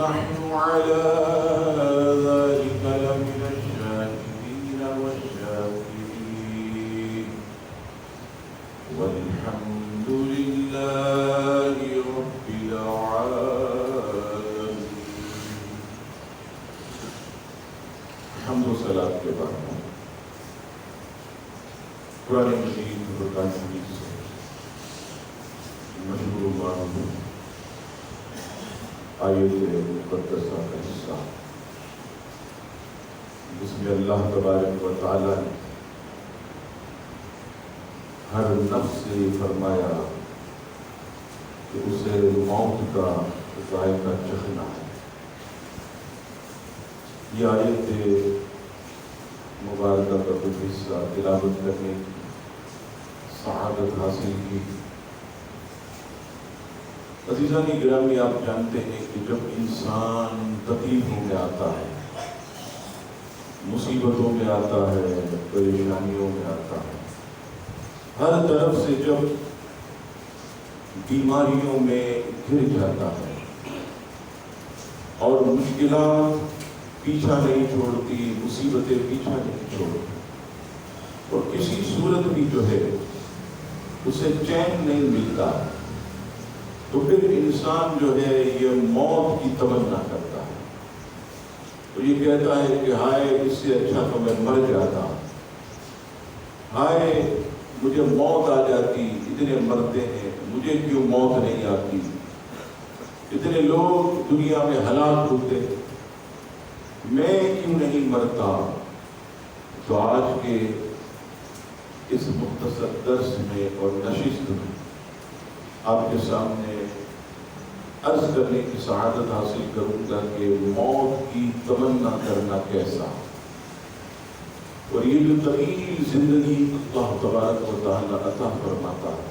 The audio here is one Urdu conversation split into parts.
ونحن على ذلك لمن الشاهدين والشاكرين والحمد لله رب العالمين. حمد و صلاۃ کے بعد قرآن مجید فرقان حمید سے مشہور معروف آیت مقدسہ کا حصہ جس میں اللہ تبارک و تعالی نے ہر نفس سے فرمایا کہ اسے موت کا ذائقہ چکھنا ہے. یہ آیت مبارکہ کا کچھ حصہ تلاوت کرنے کی سعادت حاصل کی. عزیزان گرامی، آپ جانتے ہیں کہ جب انسان تکلیفوں میں آتا ہے، مصیبتوں میں آتا ہے، پریشانیوں میں آتا ہے، ہر طرف سے جب بیماریوں میں گر جاتا ہے اور مشکلات پیچھا نہیں چھوڑتی، مصیبتیں پیچھا نہیں چھوڑتی، اور کسی صورت بھی جو ہے اسے چین نہیں ملتا، تو پھر انسان جو ہے یہ موت کی تمنا کرتا ہے. تو یہ کہتا ہے کہ ہائے اس سے اچھا تو میں مر جاتا، ہائے مجھے موت آ جاتی، اتنے مرتے ہیں، مجھے کیوں موت نہیں آتی، اتنے لوگ دنیا میں ہلاک ہوتے، میں کیوں نہیں مرتا. تو آج کے اس مختصر درس میں اور نشست میں آپ کے سامنے عرض کرنے کی سعادت حاصل کروں گا کہ موت کی تمنا کرنا کیسا، اور یہ جو طویل زندگی اللہ تبارک و تعالی عطا فرماتا ہے،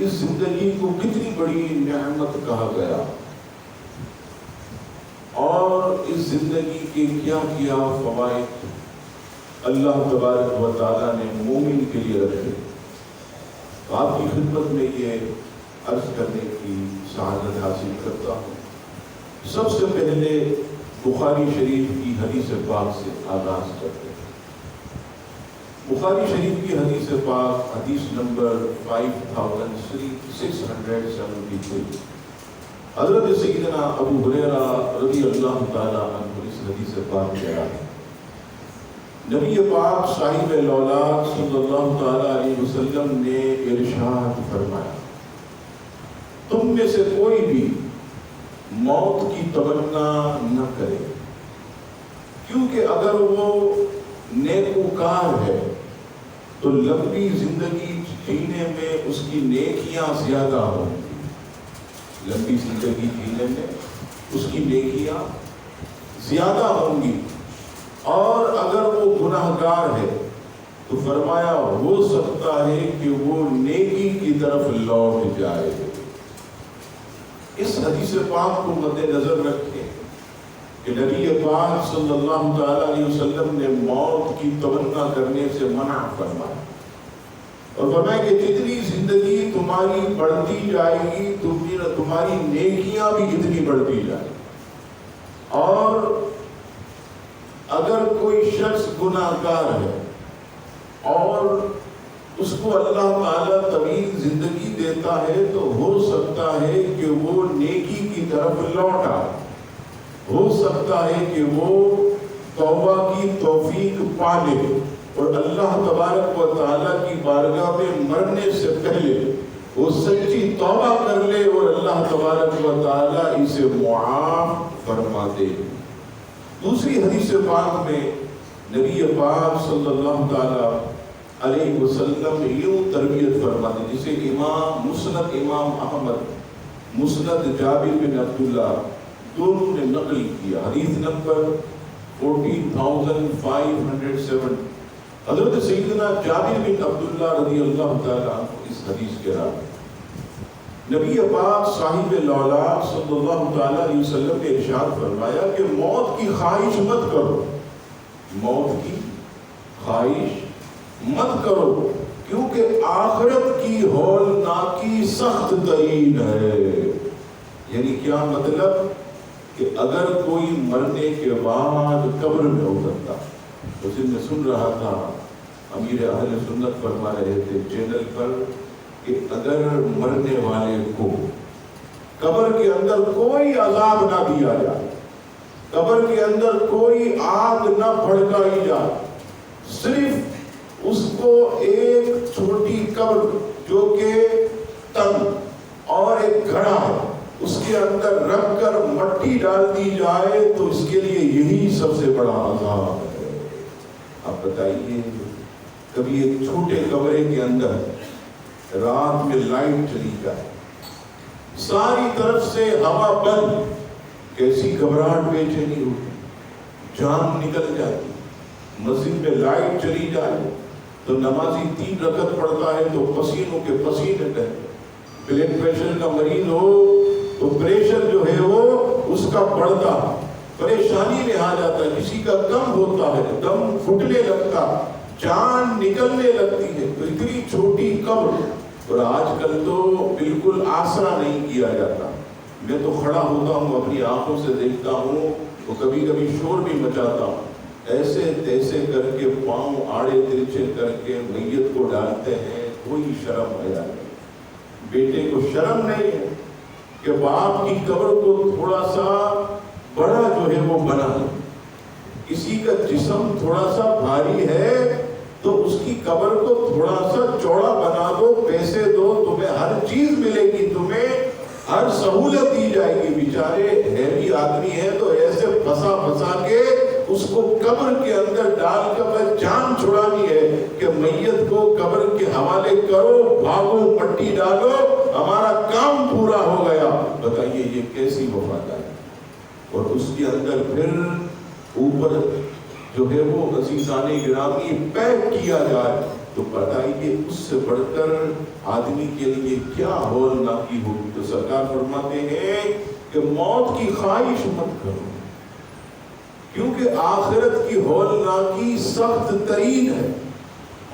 اس زندگی کو کتنی بڑی نعمت کہا گیا، اور اس زندگی کے کیا کیا فوائد اللہ تبارک و تعالی نے مومن کے لیے رکھے. آپ کی خدمت میں یہ عرض کرنے کی سعادت حاصل کرتا ہوں. سب سے پہلے بخاری شریف کی حدیث پاک سے آغاز کرتے ہیں. بخاری شریف کی حدیث پاک حدیث نمبر 5673. حضرت سیدنا ابو ہریرہ رضی اللہ تعالی عنہ اس حدیث پاک کہہ رہا ہے، نبی پاک صاحب الاولاد صلی اللہ تعالی علیہ وسلم نے ارشاد فرمایا، تم میں سے کوئی بھی موت کی تمنا نہ کرے، کیونکہ اگر وہ نیکوکار ہے تو لمبی زندگی جینے میں اس کی نیکیاں زیادہ ہوں گی. لمبی زندگی جینے میں اس کی نیکیاں زیادہ ہوں گی، اور اگر وہ گناہگار ہے تو فرمایا ہو سکتا ہے کہ وہ نیکی کی طرف لوٹ جائے. اس حدیث پاک کو مد نظر رکھیں کہ نبی پاک صلی اللہ تعالی علیہ وسلم نے موت کی تمنا کرنے سے منع فرمایا، اور فرمایا کہ جتنی زندگی تمہاری بڑھتی جائے گی تمہاری نیکیاں بھی اتنی بڑھتی جائیں. اور اگر کوئی شخص گناہگار ہے اور اس کو اللہ تعالیٰ طویل زندگی دیتا ہے تو ہو سکتا ہے کہ وہ نیکی کی طرف لوٹ آئے، ہو سکتا ہے کہ وہ توبہ کی توفیق پا لے، اور اللہ تبارک و تعالیٰ کی بارگاہ میں مرنے سے پہلے وہ سچی توبہ کر لے اور اللہ تبارک و تعالیٰ اسے معاف فرما دے. دوسری حدیث پاک میں نبی پاک صلی اللہ تعالی علیہ وسلم یوں تربیت فرماتے، جسے مسند امام احمد، مسند جابر بن عبداللہ دونوں نے نقل کیا. حدیث نمبر 14507. حضرت سیدنا جابر بن عبداللہ رضی اللہ تعالیٰ عنہ اس حدیث کے راوی، نبی پاک صاحب الاولاد صلی اللہ تعالیٰ علیہ وسلم نے ارشاد فرمایا کہ موت کی خواہش مت کرو، موت کی خواہش مت کرو، کیونکہ آخرت کی ہولناکی سخت ترین ہے. یعنی کیا مطلب کہ اگر کوئی مرنے کے بعد قبر میں اترتا، اس دن میں سن رہا تھا امیر اہل سنت فرما رہے تھے چینل پر کہ اگر مرنے والے کو قبر کے اندر کوئی عذاب نہ دیا جائے، قبر کے اندر کوئی آگ نہ بھڑکائی جائے، صرف اس کو ایک چھوٹی قبر جو کہ تنگ اور ایک گھڑا ہے اس کے اندر رکھ کر مٹی ڈال دی جائے تو اس کے لیے یہی سب سے بڑا عذاب ہے۔ آپ بتائیے کبھی ایک چھوٹے کمرے کے اندر رات میں لائٹ چلی جائے، ساری طرف سے ہوا بند، کیسی گھبراہٹ بے چینی ہوتی، جان نکل جاتی۔ مسجد میں لائٹ چلی جائے تو نمازی 3 رکعت پڑھتا ہے تو پسینوں کے پسینے رہتے، بلڈ پریشر کا مریض ہو تو پریشر جو ہے وہ اس کا بڑھتا، پریشانی میں آ جاتا ہے، کسی کا کم ہوتا ہے، دم پھٹنے لگتا، جان نکلنے لگتی ہے۔ تو اتنی چھوٹی قبر، اور آج کل تو بالکل آسرا نہیں کیا جاتا۔ میں تو کھڑا ہوتا ہوں، اپنی آنکھوں سے دیکھتا ہوں تو کبھی کبھی شور بھی مچاتا ہوں، ایسے تیسے کر کے پاؤں آڑے ترچھے کر کے میت کو ڈالتے ہیں، کوئی شرم حیا نہیں۔ بیٹے کو شرم نہیں ہے کہ باپ کی قبر کو تھوڑا سا بڑا جو ہے وہ بنا دو، کسی کا جسم تھوڑا سا بھاری ہے تو اس کی قبر کو تھوڑا سا چوڑا بنا دو، پیسے دو، تمہیں ہر چیز ملے گی، تمہیں ہر سہولت دی جائے گی۔ بیچارے ہیوی آدمی ہے تو ایسے پھنسا پھنسا کے اس کو قبر کے اندر ڈال کر بس جان چھڑانی ہے کہ میت کو قبر کے حوالے کرو، بھاگو، مٹی ڈالو، ہمارا کام پورا ہو گیا۔ بتائیے یہ کیسی وفاداری۔ اور اس کے اندر پھر اوپر جو ہے وہ عزیزان گرامی پیک کیا جائے تو بتائیے اس سے بڑھ کر آدمی کے لیے کیا ہولناکی ہوگی۔ تو سرکار فرماتے ہیں کہ موت کی خواہش مت کرو، کیونکہ آخرت کی ہولناکی سخت ترین ہے،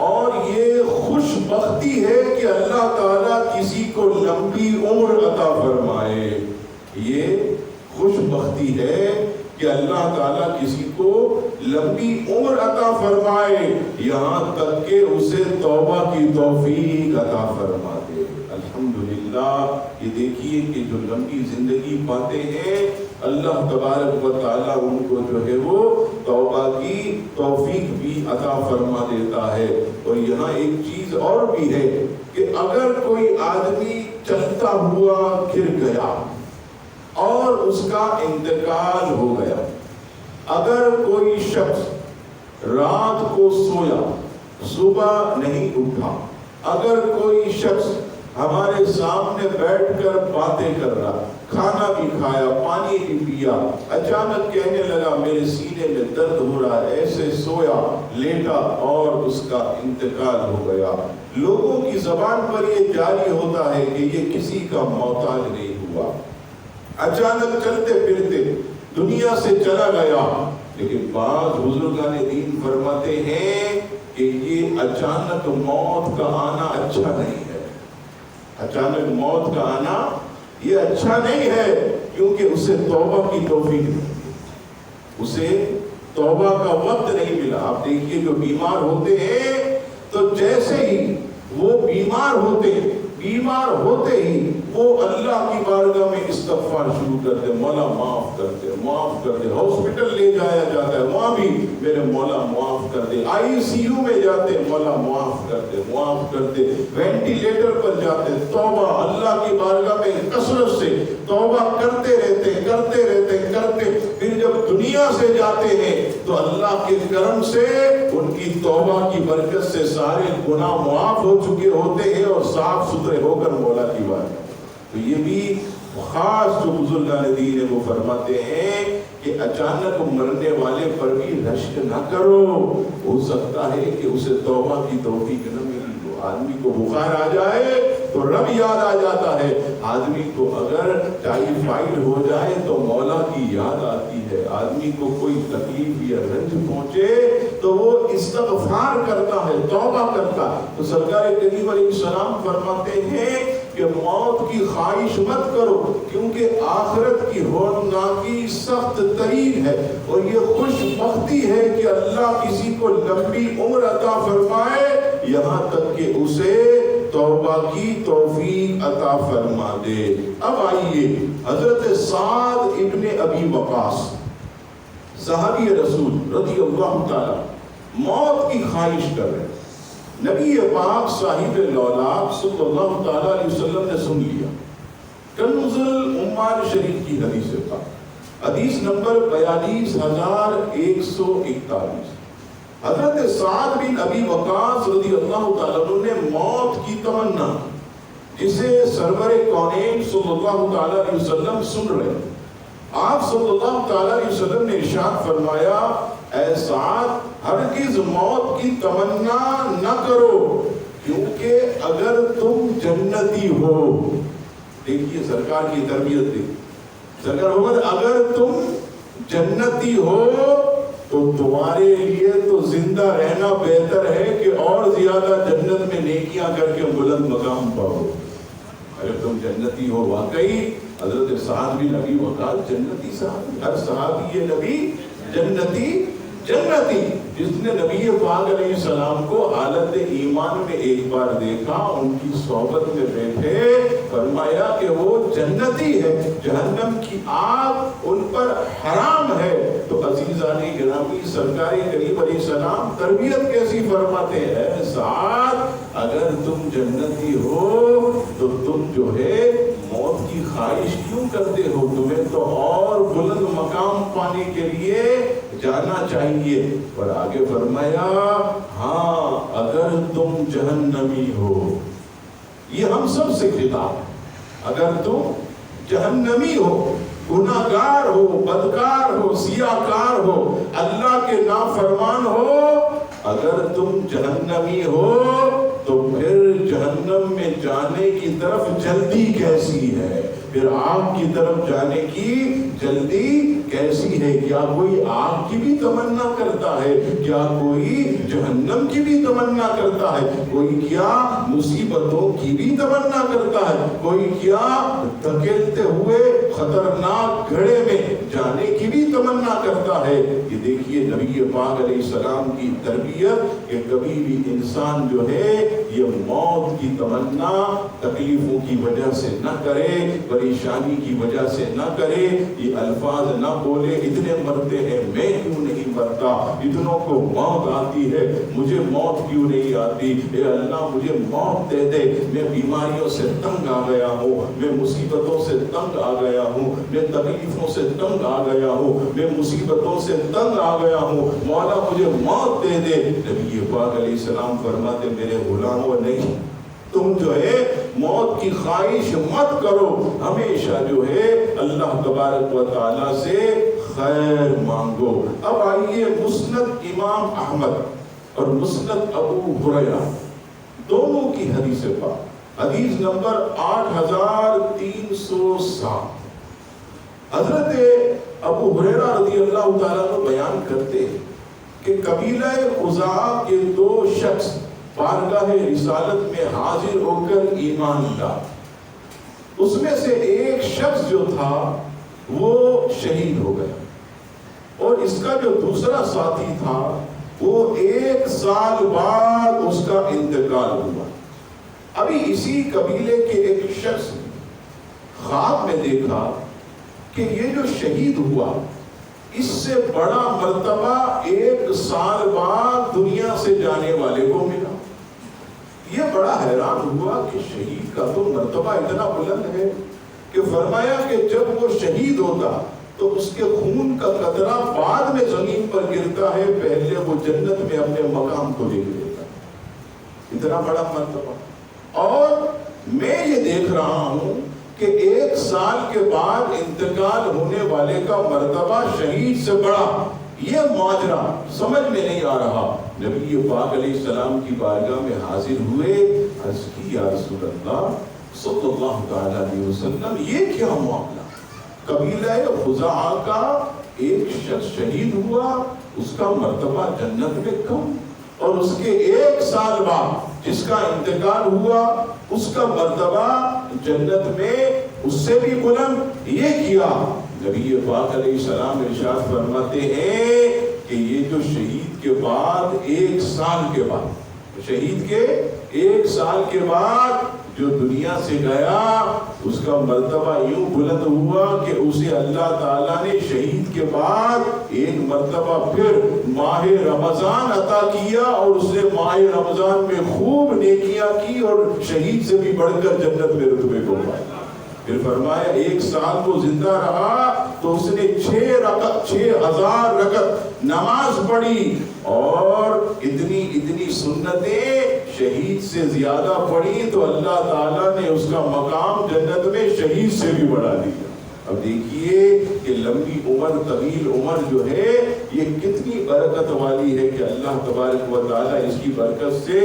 اور یہ خوش بختی ہے کہ اللہ تعالیٰ کسی کو لمبی عمر عطا فرمائے۔ یہ خوش بختی ہے کہ اللہ تعالیٰ کسی کو لمبی عمر عطا فرمائے، یہاں تک کہ اسے توبہ کی توفیق عطا فرما دے۔ الحمدللہ یہ دیکھیے کہ جو لمبی زندگی پاتے ہیں اللہ تبارک و تعالیٰ ان کو جو ہے وہ توبہ کی توفیق بھی عطا فرما دیتا ہے۔ اور یہاں ایک چیز اور بھی ہے کہ اگر کوئی آدمی چلتا ہوا گر گیا اور اس کا انتقال ہو گیا، اگر کوئی شخص رات کو سویا صبح نہیں اٹھا، اگر کوئی شخص ہمارے سامنے بیٹھ کر باتیں کر رہا، کھانا بھی کھایا، پانی بھی پیا، اچانک کہنے لگا میرے سینے میں درد ہو رہا ہے، ایسے سویا لیٹا اور اس کا انتقال ہو گیا، لوگوں کی زبان پر یہ جاری ہوتا ہے کہ یہ کسی کا محتاج نہیں ہوا، اچانک چلتے پھرتے دنیا سے چلا گیا۔ لیکن بعض بزرگان دین فرماتے ہیں کہ یہ اچانک موت کا آنا اچھا نہیں ہے، اچانک موت کا آنا یہ اچھا نہیں ہے، کیونکہ اسے توبہ کی توفیق نہیں، اسے توبہ کا وقت نہیں ملا۔ آپ دیکھیے جو بیمار ہوتے ہیں تو جیسے ہی وہ بیمار ہوتے ہی وہ اللہ کی بارگاہ میں استغفار شروع کرتے، مولا معاف کر دے، معاف کر دے۔ ہاسپٹل لے جایا جاتا ہے، وہاں بھی میرے مولا معاف کر دے، ICU میں جاتے مولا معاف کر دے، معاف کر دے، وینٹیلیٹر پر جاتے، توبہ اللہ کی بارگاہ میں کثرت سے توبہ کرتے رہتے، پھر جب دنیا سے جاتے ہیں تو اللہ کے کرم سے ان کی توبہ کی برکت سے سارے گناہ معاف ہو چکے ہوتے ہیں اور صاف ستھرے ہو کر مولا کی بات۔ تو یہ بھی خاص جو بزرگان دین ہے وہ فرماتے ہیں کہ اچانک مرنے والے پر بھی رشک نہ کرو، ہو سکتا ہے کہ اسے توبہ کی توفیق نہ ملی ہو۔ آدمی کو بخار آ جائے تو رب یاد آ جاتا ہے، آدمی کو اگر ٹائیفائڈ ہو جائے تو مولا کی یاد آتی ہے، آدمی کو کوئی تکلیف یا رنج پہنچے تو وہ استغفار کرتا ہے، توبہ کرتا ہے۔ تو سرکار کریم علیہ السلام فرماتے ہیں کہ موت کی خواہش مت کرو، کیونکہ آخرت کی ہولناکی سخت ترین ہے، اور یہ خوش بختی ہے کہ اللہ کسی کو لمبی عمر عطا فرمائے، یہاں تک کہ اسے توبہ کی توفیق عطا فرما دے۔ اب آئیے حضرت سعد ابن ابی وقاص صحابی رسول رضی اللہ تعالی موت کی خواہش کر رہے، نبی پاک صاحب لولاک صلی اللہ تعالی علیہ وسلم نے سن لیا۔ کنز العمال شریف کی حدیث پاک، حدیث نمبر 42141، حضرت سعد بن ابی وقاص رضی اللہ تعالیٰ عنہ نے موت کی تمنا، جسے سرور کونین صلی اللہ تعالیٰ علیہ وسلم سن رہے، آپ صلی اللہ تعالیٰ علیہ وسلم نے ارشاد فرمایا، اے سعد ہرگز موت کی تمنا نہ کرو، کیونکہ اگر تم جنتی ہو، دیکھیے سرکار کی تربیت دیکھیے، سرکار اگر تم جنتی ہو تو تمہارے لیے تو زندہ رہنا بہتر ہے کہ اور زیادہ جنت میں نیکیاں کر کے بلند مقام پاؤ۔ اگر تم جنتی ہو، واقعی حضرت سعد بن ابی وقاص جنتی صحابی، ہر صحابی یہ نبی جنتی، جس نے نبی پاک علیہ السلام کو حالت ایمان میں ایک بار دیکھا، ان کی صحبت میں بیٹھے، فرمایا کہ وہ جنتی ہے، جہنم کی آگ ان پر حرام ہے۔ تو عزیزان گرامی، سرکار کریم علیہ السلام تربیت کیسی فرماتے ہیں، سعد اگر تم جنتی ہو تو تم جو ہے موت کی خواہش کیوں کرتے ہو، تمہیں تو اور بلند مقام پانے کے لیے جانا چاہیے۔ اور آگے فرمایا، ہاں اگر تم جہنمی ہو، یہ ہم سب سے خطاب ہے، اگر تم جہنمی ہو، گناہگار ہو، بدکار ہو، سیاہکار ہو، اللہ کے نافرمان ہو، اگر تم جہنمی ہو تو پھر جہنم میں جانے کی طرف جلدی کیسی ہے، پھر آگ کی طرف جانے کی جلدی کیسی ہے؟ کیا کوئی آگ کی بھی تمنا کرتا ہے؟ کیا کوئی جہنم کی بھی تمنا کرتا ہے؟ کوئی کیا مصیبتوں کی بھی تمنا کرتا ہے؟ کوئی کیا دھکیلتے ہوئے خطرناک گھڑے میں جانے کی بھی تمنا کرتا ہے؟ یہ دیکھیے نبی پاک علیہ السلام کی تربیت کہ کبھی بھی انسان جو ہے یہ موت کی تمنا تکلیفوں کی وجہ سے نہ کرے، پریشانی کی وجہ سے نہ کرے، یہ الفاظ نہ بولے اتنے مرتے ہیں میں کیوں نہیں مرتا، اتنوں کو موت آتی ہے مجھے موت کیوں نہیں آتی، اے اللہ مجھے موت دے دے، میں بیماریوں سے تنگ آ گیا ہوں، میں مصیبتوں سے تنگ آ گیا ہوں، میں تکلیفوں سے تنگ آ گیا ہوں، میں مصیبتوں سے تنگ آ گیا ہوں، مولا مجھے موت دے دے۔ نبی پاک علیہ السلام فرماتے میرے غلاموں نہیں، تم جو ہے موت کی خواہش مت کرو، ہمیشہ جو ہے اللہ تبارک و تعالیٰ سے خیر مانگو۔ اب آئیے مسند امام احمد اور مسند ابو ہریرہ دونوں کی حدیث پاک، حدیث نمبر 8307، حضرت ابو ہریرہ رضی اللہ تعالیٰ عنہ بیان کرتے ہیں کہ قبیلہ خزاعہ کے دو شخص بارگاہ رسالت میں حاضر ہو کر ایمان لائے، اس میں سے ایک شخص جو تھا وہ شہید ہو گیا، اور اس کا جو دوسرا ساتھی تھا وہ 1 سال بعد اس کا انتقال ہوا۔ ابھی اسی قبیلے کے ایک شخص نے خواب میں دیکھا کہ یہ جو شہید ہوا اس سے بڑا مرتبہ 1 سال بعد دنیا سے جانے والے کو ملا۔ یہ بڑا حیران ہوا کہ شہید کا تو مرتبہ اتنا بلند ہے کہ فرمایا کہ جب وہ شہید ہوتا تو اس کے خون کا قطرہ بعد میں زمین پر گرتا ہے، پہلے وہ جنت میں اپنے مقام کو دیکھ لیتا ہے، اتنا بڑا مرتبہ۔ اور میں یہ دیکھ رہا ہوں کہ 1 سال کے بعد انتقال ہونے والے کا مرتبہ شہید سے بڑا، یہ ماجرا سمجھ میں نہیں آ رہا۔ نبی پاک علیہ السلام کی بارگاہ میں حاضر ہوئے، عرض کی یا رسول اللہ صلی اللہ تعالی علیہ وسلم یہ کیا معاملہ، قبیلہ خزاعہ کا ایک شخص شہید ہوا، اس کا مرتبہ جنت میں کم، اور اس کے 1 سال بعد جس کا انتقال ہوا اس کا مرتبہ جنت میں اس سے بھی بلند یہ کیا۔ نبی پاک علیہ السلام ارشاد فرماتے ہیں کہ یہ جو شہید کے بعد 1 سال کے بعد، شہید کے 1 سال کے بعد جو دنیا سے گیا، اس کا مرتبہ یوں بلند ہوا کہ اسے اللہ تعالیٰ نے شہید کے بعد 1 مرتبہ پھر ماہ رمضان عطا کیا، اور اس نے ماہ رمضان میں خوب نیکیاں کی اور شہید سے بھی بڑھ کر جنت میں رتبے کو پایا۔ پھر فرمایا 1 سال کو زندہ رہا تو اس نے 6000 رکعت نماز پڑھی، اور اتنی سنتیں شہید سے زیادہ پڑھی، تو اللہ تعالیٰ نے اس کا مقام جنت میں شہید سے بھی بڑھا دیا۔ اب دیکھیے کہ لمبی عمر، طویل عمر جو ہے یہ کتنی برکت والی ہے کہ اللہ تبارک و تعالیٰ اس کی برکت سے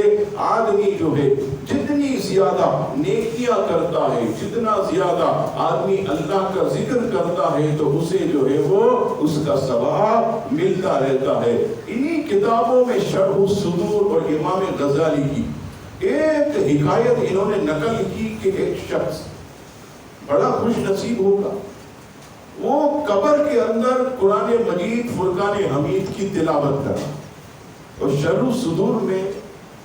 آدمی جو ہے جتنی زیادہ نیکیاں کرتا ہے، جتنا زیادہ آدمی اللہ کا ذکر کرتا ہے، تو اسے جو ہے وہ اس کا ثواب ملتا رہتا ہے۔ انہی کتابوں میں شرح الصدور اور امام غزالی کی ایک حکایت انہوں نے نقل کی کہ ایک شخص بڑا خوش نصیب ہوگا، وہ قبر کے اندر قرآن مجید فرقان حمید کی تلاوت کرا۔ اور شرح الصدور میں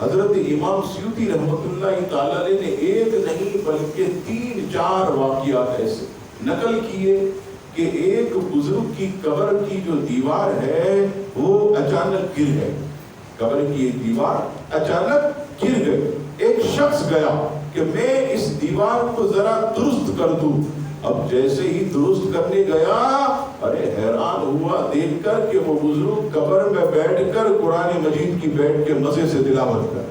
حضرت امام سیوطی رحمۃ اللہ تعالی نے ایک نہیں بلکہ 3-4 واقعات ایسے نقل کیے کہ ایک بزرگ کی قبر کی جو دیوار ہے وہ اچانک گر گئی، قبر کی ایک دیوار اچانک گر گئی۔ ایک شخص گیا کہ میں اس دیوار کو ذرا درست کر دوں۔ اب جیسے ہی درست کرنے گیا، ارے حیران ہوا دیکھ کر کہ وہ بزرگ قبر میں بیٹھ کر قرآن مجید کی بیٹھ کے مزے سے تلاوت کر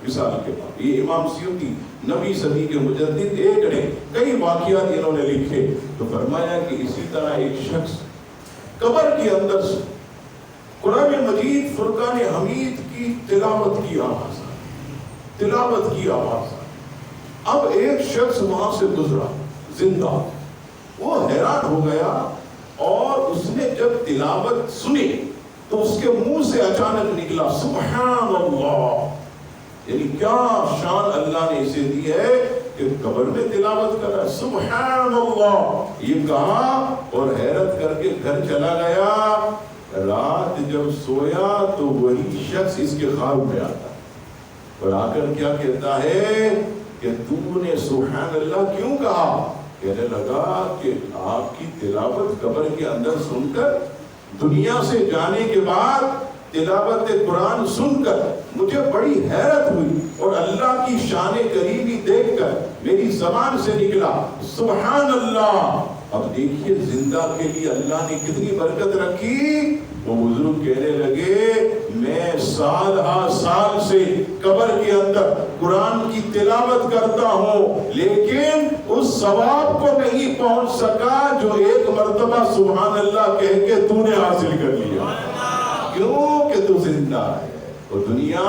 مثال کے بعد۔ یہ امام سیوطی 9ویں صدی کے مجدد ایک نے کئی واقعات انہوں نے لکھے، تو فرمایا کہ اسی طرح ایک شخص قبر کے اندر سے قرآن مجید فرقان حمید کی تلاوت کی آواز، تلاوت کی آواز۔ اب ایک شخص وہاں سے گزرا زندہ، وہ حیران ہو گیا، اور اس نے جب تلاوت سنی تو اس کے منہ سے اچانک نکلا سبحان اللہ، یعنی کیا شان اللہ نے اسے دی ہے کہ قبر میں تلاوت کر رہا ہے، سبحان اللہ یہ کہا اور حیرت کر کے گھر چلا گیا۔ رات جب سویا تو وہی شخص اس کے خواب میں آتا اور آ کر کیا کہتا ہے کہ تو نے سبحان اللہ کیوں کہا؟ کہنے لگا کہ آپ کی تلاوت قبر کے اندر سن کر، دنیا سے جانے کے بعد تلاوت قرآن سن کر مجھے بڑی حیرت ہوئی، اور اللہ کی شان کریمی دیکھ کر میری زبان سے نکلا سبحان اللہ۔ اب دیکھیے زندہ کے لیے اللہ نے کتنی برکت رکھی۔ وہ بزرگ کہنے لگے میں سال ہا سال سے قبر کے اندر قرآن کی تلاوت کرتا ہوں، لیکن اس ثواب کو نہیں پہنچ سکا جو ایک مرتبہ سبحان اللہ کہہ کے تو نے حاصل کر لیا۔ کیوں کہ تو زندہ ہے، اور دنیا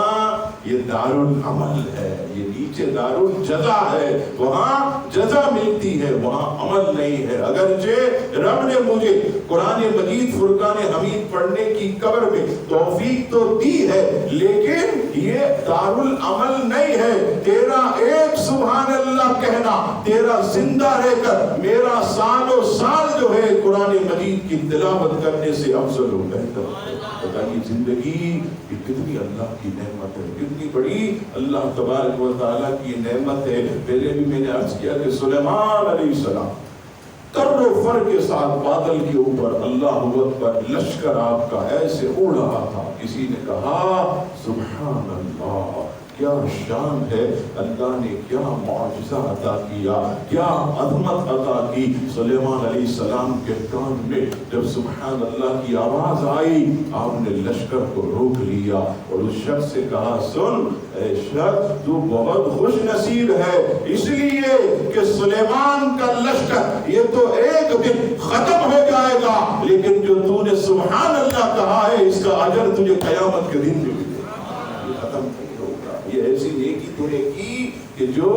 یہ دار العمل ہے، یہ نیچے دار الجزا ہے، وہاں جزا ملتی ہے، وہاں عمل نہیں ہے۔ اگرچہ رب نے مجھے قرآن مجید فرقان حمید پڑھنے کی قبر میں توفیق تو دی ہے، لیکن یہ دار العمل نہیں ہے۔ تیرا ایک سبحان اللہ کہنا، تیرا زندہ رہ کر میرا سال و سال جو ہے قرآن مجید کی تلاوت کرنے سے افضل و بہتر ہے۔ بتائیے زندگی یہ کتنی اللہ کی نعمت ہے، کتنی بڑی اللہ تبارک و تعالیٰ کی نعمت ہے۔ پہلے بھی میں نے عرض کیا کہ سلیمان علیہ السلام تر و فر کے ساتھ بادل کے اوپر اللہ اکبر لشکر آپ کا ایسے اڑ رہا تھا۔ کسی نے کہا سبحان اللہ، کیا شان ہے، اللہ نے کیا معجزہ عطا کیا، کیا عظمت عطا کی۔ سلیمان علیہ السلام کے کان میں جب سبحان اللہ کی آواز آئی، آپ نے لشکر کو روک لیا اور اس شخص سے کہا سن اے شخص، تو بہت خوش نصیب ہے، اس لیے کہ سلیمان کا لشکر یہ تو ایک دن ختم ہو جائے گا، لیکن جو تو نے سبحان اللہ کہا ہے اس کا اجر تجھے قیامت کے دن ملے گا، یہ ختم نہیں ہوگا۔ یہ ایسی نیکی تو نے کی کہ جو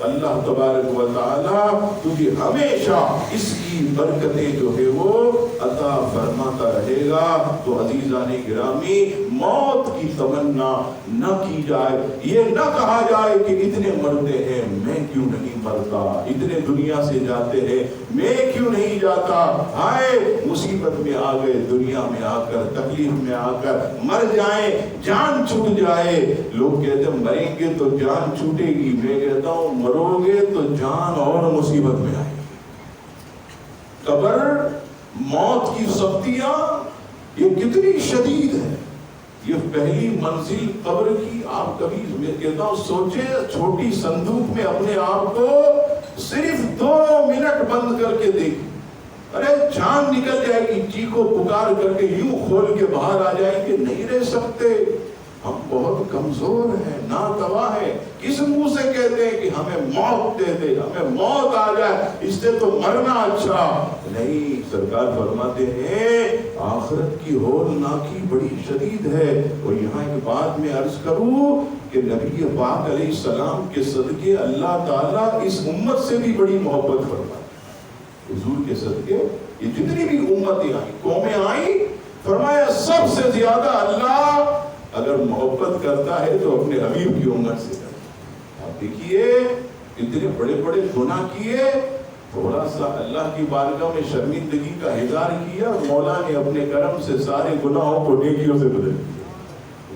اللہ تبارک و تعالی تجھے ہمیشہ اس کی برکتیں جو ہے وہ عطا فرماتا رہے گا۔ تو عزیزان گرامی، موت کی تمنا نہ کی جائے، یہ نہ کہا جائے کہ اتنے مرتے ہیں میں کیوں نہیں مرتا، اتنے دنیا سے جاتے ہیں میں کیوں نہیں جاتا، ہائے مصیبت میں آ گئے، دنیا میں آ کر تکلیف میں آ کر مر جائیں، جان چھوٹ جائے۔ لوگ کہتے ہیں مریں گے تو جان چھوٹے گی، میں کہتا ہوں مرو گے تو جان اور مصیبت میں آئے گی۔ قبر، موت کی سختیاں یہ کتنی شدید ہے، یہ پہلی منزل قبر کی آپ کبھی میں کہتا ہوں سوچے، چھوٹی صندوق میں اپنے آپ کو صرف 2 منٹ بند کر کے دیکھیں، ارے جان نکل جائے گی، چیخو پکار کر کے یوں کھول کے باہر آ جائیں گے، نہیں رہ سکتے، ہم بہت کمزور ہیں، ناتواں ہیں، کس منہ سے کہتے ہیں کہ ہمیں موت دے دے، ہمیں موت آ جائے، اس سے تو مرنا اچھا نہیں۔ سرکار فرماتے ہیں آخرت کی ہولناکی بڑی شدید ہے۔ اور یہاں ایک بات میں عرض کروں کہ نبی پاک علیہ السلام کے صدقے اللہ تعالیٰ اس امت سے بھی بڑی محبت فرماتے ہیں۔ حضور کے صدقے یہ جتنی بھی امتیں آئیں، قومیں آئیں، فرمایا سب سے زیادہ اللہ اگر محبت کرتا ہے تو اپنے حبیب کی امت سے کرتا ہے۔ آپ دیکھیے اتنے بڑے بڑے گناہ کیے، تھوڑا سا اللہ کی بارگاہ میں شرمندگی کا اظہار کیا، مولا نے اپنے کرم سے سارے گناہوں کو نیکیوں سے بدل دیا۔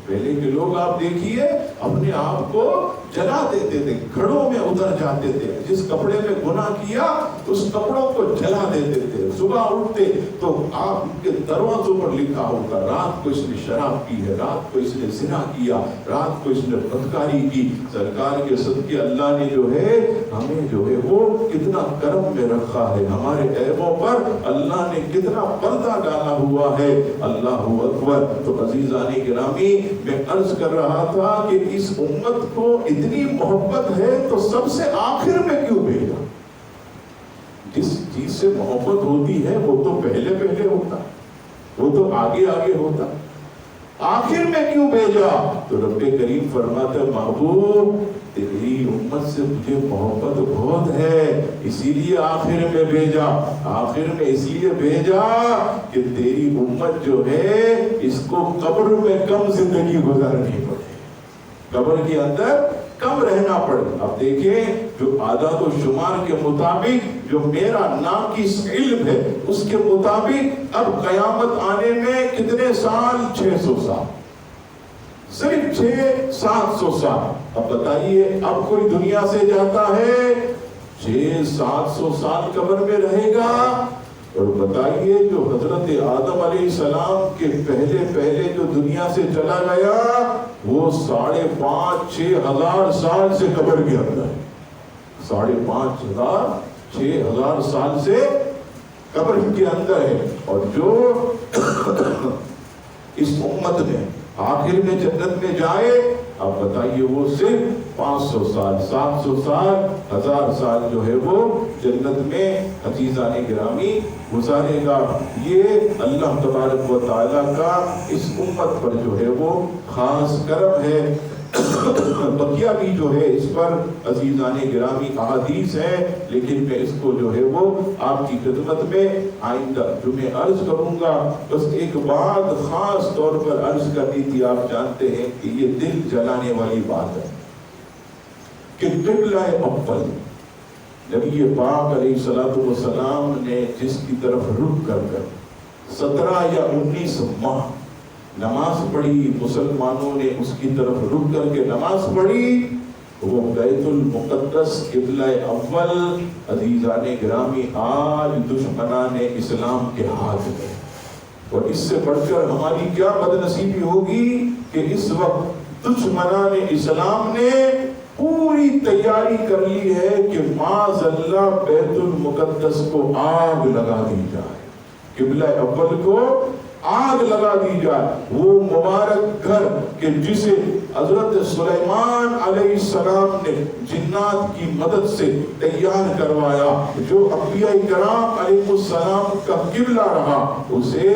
پہلے کے لوگ آپ دیکھیے اپنے آپ کو جلا دیتے تھے، گھڑوں میں اتر جاتے تھے، جس کپڑے میں گناہ کیا اس کپڑوں کو جلا دیتے تھے، صبح اٹھتے تو آپ کے دروازوں پر لکھا ہوگا رات کو اس نے شراب پی ہے، رات کو اس نے زنا کیا، رات کو اس نے بدکاری کی۔ سرکار کے صدقے اللہ نے جو ہے ہمیں جو ہے وہ کتنا کرم میں رکھا ہے، ہمارے عیبوں پر اللہ نے کتنا پردہ ڈالا ہوا ہے۔ اللہ اکبر۔ تو عزیزان گرامی میں عرض کر رہا تھا کہ اس امت کو اتنی محبت ہے تو سب سے آخر میں کیوں بھیجا؟ جس چیز سے محبت ہوتی ہے وہ تو پہلے پہلے ہوتا، وہ تو آگے آگے ہوتا، آخر میں کیوں بھیجا؟ تو رب کریم فرماتا ہے محبوب تیری امت سے مجھے محبت بہت ہے، اسی لیے آخر میں بھیجا۔ آخر میں اس لیے بھیجا کہ تیری امت جو ہے اس کو قبر میں کم زندگی گزارنی پڑے، قبر کے اندر کم رہنا پڑے۔ اب دیکھیں جو اعداد و شمار کے مطابق جو میرا ناقص علم ہے اس کے مطابق اب قیامت آنے میں کتنے سال؟ 600 سال، صرف 600-700 سال۔ اب بتائیے اب کوئی دنیا سے جاتا ہے 600-700 سال قبر میں رہے گا، اور بتائیے جو حضرت آدم علیہ السلام کے پہلے جو دنیا سے چلا گیا وہ 5,500-6 ہزار سال سے قبر کے اندر ہے، 5,500-6 ہزار سال سے قبر کے اندر ہے۔ اور جو اس امت میں آخر میں جنت میں جائے اب بتائیے وہ صرف 500 سال 700 سال 1000 سال جو ہے وہ جنت میں عزیزان گرامی گزارے گا۔ یہ اللہ تبارک و تعالیٰ کا اس امت پر جو ہے وہ خاص کرم ہے۔ بقیہ بھی جو ہے اس پر عزیزان گرامی احادیث ہیں، لیکن میں اس کو جو ہے وہ آپ کی خدمت میں آئندہ جو میں عرض کروں گا۔ بس ایک بات خاص طور پر عرض کرنی تھی، آپ جانتے ہیں کہ یہ دل جلانے والی بات ہے کہ قبلہ اول نبی پاک علیہ السلام نے جس کی طرف رخ کر 17 یا 19 ماہ نماز پڑھی، مسلمانوں نے اس کی طرف رخ کر کے نماز پڑھی، وہ بیت المقدس قبلہ اول عزیزان گرامی آج دشمنان اسلام کے ہاتھ میں۔ اور اس سے بڑھ کر ہماری کیا بدنصیبی ہوگی کہ اس وقت دشمنان اسلام نے پوری تیاری کر لی ہے کہ معاذ اللہ بیت المقدس کو آگ لگا دی جائے، قبلہ اول کو آگ لگا دی جائے۔ وہ مبارک گھر کہ جسے حضرت سلیمان علیہ السلام نے جنات کی مدد سے تیار کروایا، جو انبیاء کرام علیہ السلام کا قبلہ رہا، اسے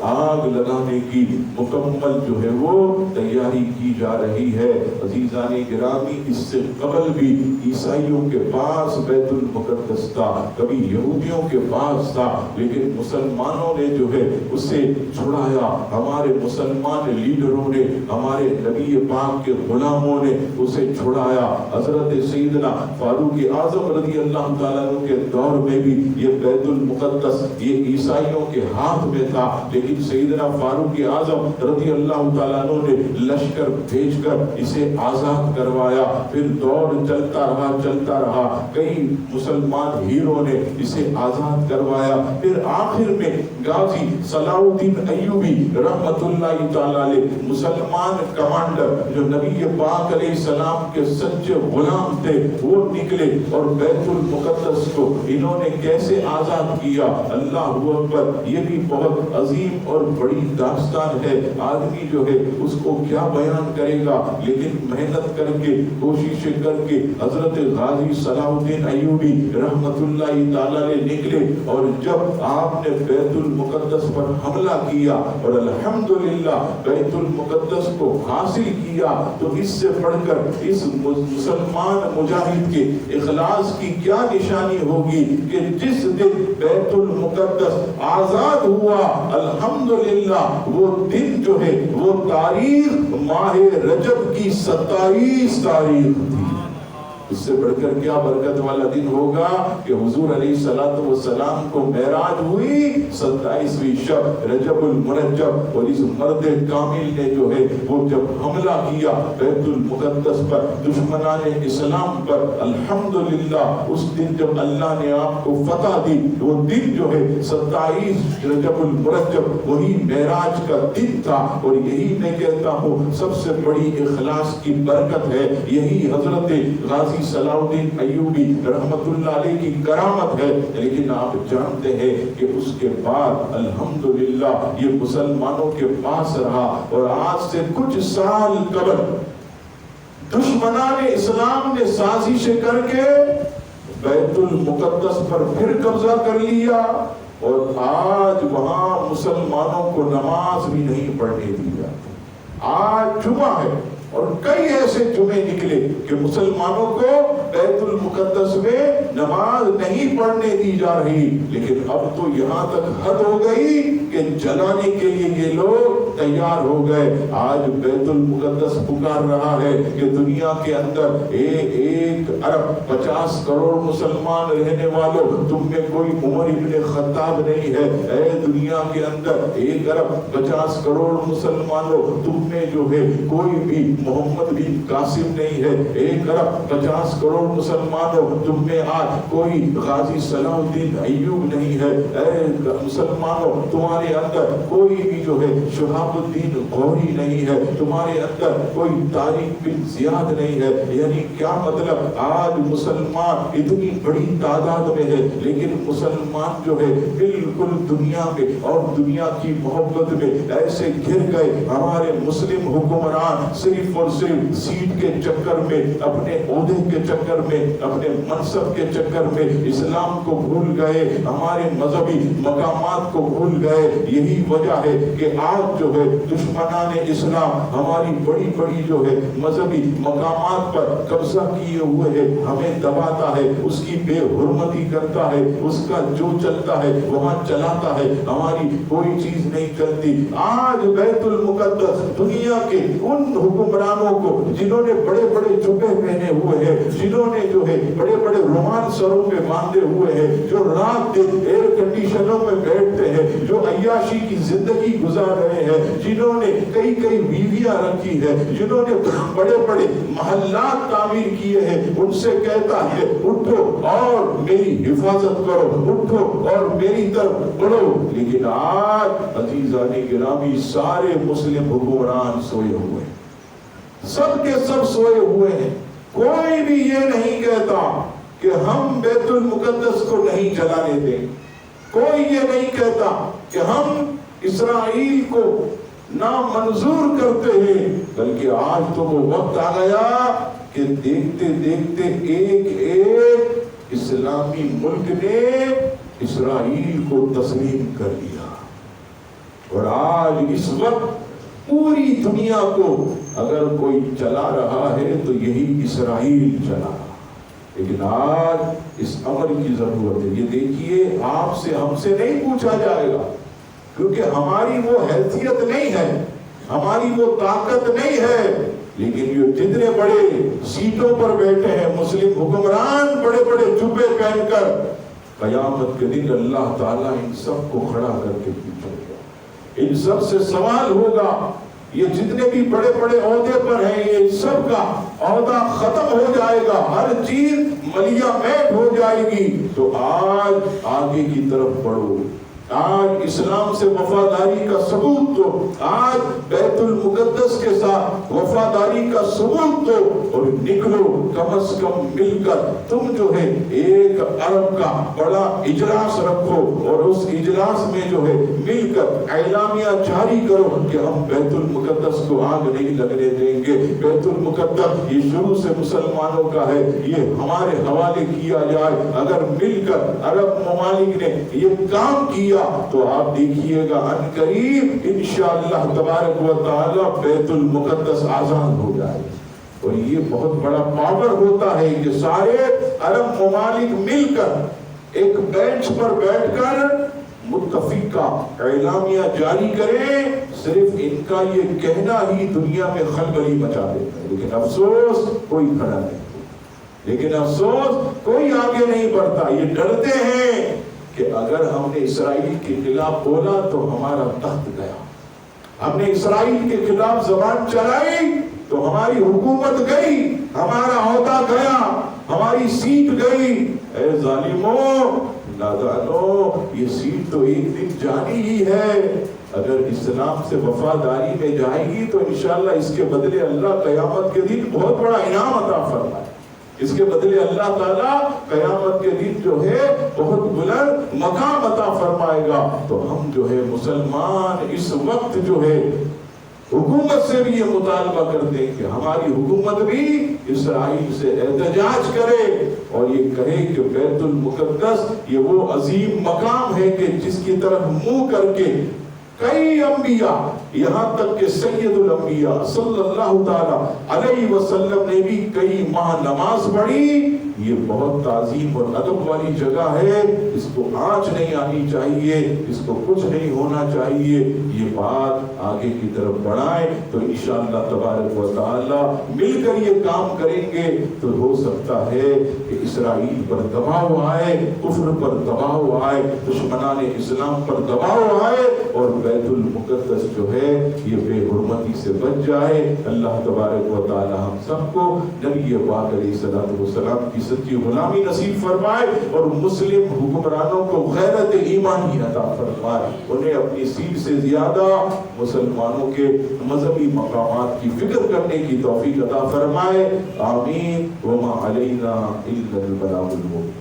آگ لگانے کی مکمل جو ہے وہ تیاری کی جا رہی ہے۔ عزیزان گرامی اس سے قبل بھی عیسائیوں کے پاس بیت المقدس تھا، کبھی یہودیوں کے پاس تھا، لیکن مسلمانوں نے جو ہے اسے چھڑایا۔ ہمارے مسلمان لیڈروں نے، ہمارے نبی پاک پاک کے غلاموں نے اسے چھڑایا۔ حضرت سیدنا فاروق اعظم رضی اللہ تعالیٰ عنہ کے دور میں بھی یہ بیت المقدس یہ عیسائیوں کے ہاتھ میں تھا، لیکن سیدنا فاروق اعظم رضی اللہ تعالیٰ عنہ نے لشکر بھیج کر اسے آزاد کروایا۔ پھر دور چلتا رہا، کئی مسلمان ہیروں نے اسے آزاد کروایا۔ پھر آخر میں غازی صلاح الدین ایوبی رحمت اللہ تعالیٰ علیہ مسلمان کمانڈر جو نبی پاک علیہ السلام کے سچے غلام تھے وہ نکلے اور بیت المقدس کو انہوں نے کیسے آزاد کیا۔ اللہ اکبر، یہ بھی بہت عظیم اور بڑی داستان ہے، آدمی جو ہے اس کو کیا بیان کرے گا، لیکن محنت کر کے کوششیں کر کے حضرت غازی صلاح الدین ایوبی رحمت اللہ تعالیٰ نے نکلے، اور جب آپ نے بیت المقدس پر حملہ کیا اور الحمدللہ بیت المقدس کو حاصل کیا، تو اس سے بڑھ کر اس مسلمان مجاہد کے اخلاص کی کیا نشانی ہوگی کہ جس دن بیت المقدس آزاد ہوا، الحمدللہ وہ دن جو ہے وہ تاریخ ماہ رجب کی 27 تاریخ تھی۔ اس سے بڑھ کر کیا برکت والا دن ہوگا کہ حضور علیہ السلام کو معراج ہوئی 27ویں شب رجب المرجب، اور اس مرد کامل نے جو ہے وہ جب حملہ کیا بیت المقدس پر، دشمنان اسلام پر، الحمدللہ اس دن جب اللہ نے آپ کو فتح دی، وہ دن جو ہے 27 رجب المرجب وہی معراج کا دن تھا۔ اور یہی میں کہتا ہوں سب سے بڑی اخلاص کی برکت ہے، یہی حضرت غازی صلاح الدین ایوبی رحمت اللہ علیہ کی کرامت ہے۔ لیکن آپ جانتے ہیں کہ اس کے بعد الحمدللہ یہ مسلمانوں کے پاس رہا، اور آج سے کچھ سال قبل دشمنان اسلام نے سازشیں کر کے بیت المقدس پر پھر قبضہ کر لیا، اور آج وہاں مسلمانوں کو نماز بھی نہیں پڑھنے دی جاتی۔ آج جمعہ ہے اور کئی ایسے جمعے نکلے کہ مسلمانوں کو بیت المقدس میں نماز نہیں پڑھنے دی جا رہی، لیکن اب تو یہاں تک حد ہو گئی کہ جلانے کے لیے یہ لوگ تیار ہو گئے۔ آج بیت المقدس پکار رہا ہے کہ دنیا کے اندر 1 ارب 50 کروڑ مسلمان رہنے والوں، تم میں کوئی عمر ابن خطاب نہیں ہے۔ اے دنیا کے اندر 1 ارب 50 کروڑ مسلمانوں، تم میں جو ہے کوئی بھی محمد بن قاسم نہیں ہے۔ 1 ارب 50 کروڑ مسلمانوں، تم میں آج کوئی غازی صلاح الدین ایوب نہیں ہے۔ اے مسلمانوں، تمہارے اندر کوئی بھی جو ہے شہاب الدین غوری نہیں ہے، تمہارے اندر کوئی طارق بن زیاد نہیں ہے۔ یعنی کیا مطلب، آج مسلمان اتنی بڑی تعداد میں ہے، لیکن مسلمان جو ہے بالکل دنیا میں اور دنیا کی محبت میں ایسے گر گئے۔ ہمارے مسلم حکمران صرف اور صرف سیٹ کے چکر میں، اپنے عہدے کے چکر میں، اپنے منصب کے چکر میں اسلام کو بھول گئے، ہمارے مذہبی مقامات کو بھول گئے۔ یہی وجہ ہے کہ آج جو ہے دشمنان اسلام ہماری بڑی بڑی جو ہے مذہبی مقامات پر قبضہ کیے ہوئے ہے، ہمیں دباتا ہے، اس کی بے حرمتی کرتا ہے، اس کا جو چلتا ہے وہاں چلاتا ہے، ہماری کوئی چیز نہیں چلتی۔ آج بیت المقدس دنیا کے ان حکمرانوں کو جنہوں نے بڑے بڑے جبے پہنے ہوئے ہیں، جنہوں نے جو ہے بڑے بڑے رومان سروں پہ باندھے ہوئے ہیں، جو رات دن ایئر کنڈیشنوں میں بیٹھتے ہیں، جو عیاشی کی زندگی گزار رہے ہیں، جنہوں نے کئی بیویاں رکھی ہے، جنہوں نے بڑے بڑے محلات تعمیر کیے ہیں، ان سے کہتا ہے اٹھو اور میری حفاظت کرو، اٹھو اور میری طرف بڑھو۔ لیکن آج عزیزان گرامی سارے مسلم حکمران سوئے ہوئے ہیں، سب کے سب سوئے ہوئے ہیں۔ کوئی بھی یہ نہیں کہتا کہ ہم بیت المقدس کو نہیں جلانے دیں، کوئی یہ نہیں کہتا کہ ہم اسرائیل کو نامنظور کرتے ہیں، بلکہ آج تو وہ وقت آ گیا کہ دیکھتے دیکھتے ایک اسلامی ملک نے اسرائیل کو تسلیم کر دیا، اور آج اس وقت پوری دنیا کو اگر کوئی چلا رہا ہے تو یہی اسرائیل چلا رہا۔ لیکن آج اس امر کی ضرورت ہے۔ یہ دیکھیے، آپ سے ہم سے نہیں پوچھا جائے گا، کیونکہ ہماری وہ حیثیت نہیں ہے، ہماری وہ طاقت نہیں ہے، لیکن یہ جتنے بڑے سیٹوں پر بیٹھے ہیں مسلم حکمران بڑے بڑے جبے پہن کر، قیامت کے دن اللہ تعالیٰ ان سب کو کھڑا کر کے پوچھے گا، ان سب سے سوال ہوگا۔ یہ جتنے بھی بڑے بڑے عہدے پر ہیں یہ سب کا عہدہ ختم ہو جائے گا، ہر چیز ملیا میٹ ہو جائے گی۔ تو آج آگے کی طرف بڑھو، آج اسلام سے وفاداری کا ثبوت دو، آج بیت المقدس کے ساتھ وفاداری کا ثبوت دو، اور نکلو کم از کم مل کر تم جو ہے 1 ارب کا بڑا اجلاس رکھو، اور اس اجلاس میں جو ہے مل کر اعلامیہ جاری کرو کہ ہم بیت المقدس کو آگ نہیں لگنے دیں گے، بیت المقدس یہ شروع سے مسلمانوں کا ہے، یہ ہمارے حوالے کیا جائے۔ اگر مل کر عرب ممالک نے یہ کام کیا تو آپ دیکھیے گا ان قریب انشاءاللہ تبارک و تعالی بیت المقدس آزاد ہو جائے۔ اور یہ بہت بڑا پاور ہوتا ہے کہ سارے عرب ممالک مل کر ایک بینچ پر بیٹھ کر متفقہ اعلامیہ جاری کریں، صرف ان کا یہ کہنا ہی دنیا میں خلبلی مچا دیتا ہے۔ لیکن افسوس کوئی کھڑا نہیں، لیکن افسوس کوئی آگے نہیں بڑھتا۔ یہ ڈرتے ہیں کہ اگر ہم نے اسرائیل کے خلاف بولا تو ہمارا تخت گیا، ہم نے اسرائیل کے خلاف زبان چلائی تو ہماری حکومت گئی، ہمارا عہدہ گیا، ہماری سیٹ گئی۔ اے ظالموں، نادانو، یہ سیٹ تو ایک دن جانی ہی ہے۔ اگر اسلام سے وفاداری میں جائے گی تو انشاءاللہ اس کے بدلے اللہ قیامت کے دن بہت بڑا انعام عطا فرمائے، اس کے بدلے اللہ تعالیٰ قیامت کے دن جو ہے بہت بلند مقام عطا فرمائے گا۔ تو ہم جو ہے مسلمان اس وقت جو ہے حکومت سے بھی یہ مطالبہ کرتے ہیں کہ ہماری حکومت بھی اسرائیل سے احتجاج کرے اور یہ کہے کہ بیت المقدس یہ وہ عظیم مقام ہے کہ جس کی طرف منہ کر کے کئی انبیاء، یہاں تک کہ سید الانبیاء صلی اللہ تعالی علیہ وسلم نے بھی کئی ماہ نماز پڑھی۔ یہ بہت تعظیم اور ادب والی جگہ ہے، اس کو آنچ نہیں آنی چاہیے، اس کو کچھ نہیں ہونا چاہیے۔ یہ بات آگے کی طرف بڑھائیں تو انشاءاللہ تبارک و تعالی مل کر یہ کام کریں گے تو ہو سکتا ہے کہ اسرائیل پر دباؤ آئے، کفر پر دباؤ آئے، دشمنان اسلام پر دباؤ آئے، اور بیت المقدس جو ہے یہ بے حرمتی سے بچ جائے۔ اللہ تبارک و تعالی ہم سب کو نبی پاک علیہ الصلوۃ والسلام کی سچی غلامی نصیب فرمائے اور مسلم حکمرانوں کو غیرت ایمانی عطا فرمائے، انہیں اپنی سیٹ سے زیادہ مسلمانوں کے مذہبی مقامات کی فکر کرنے کی توفیق عطا فرمائے۔ آمین۔ وما علینا الا البلاغ المبین۔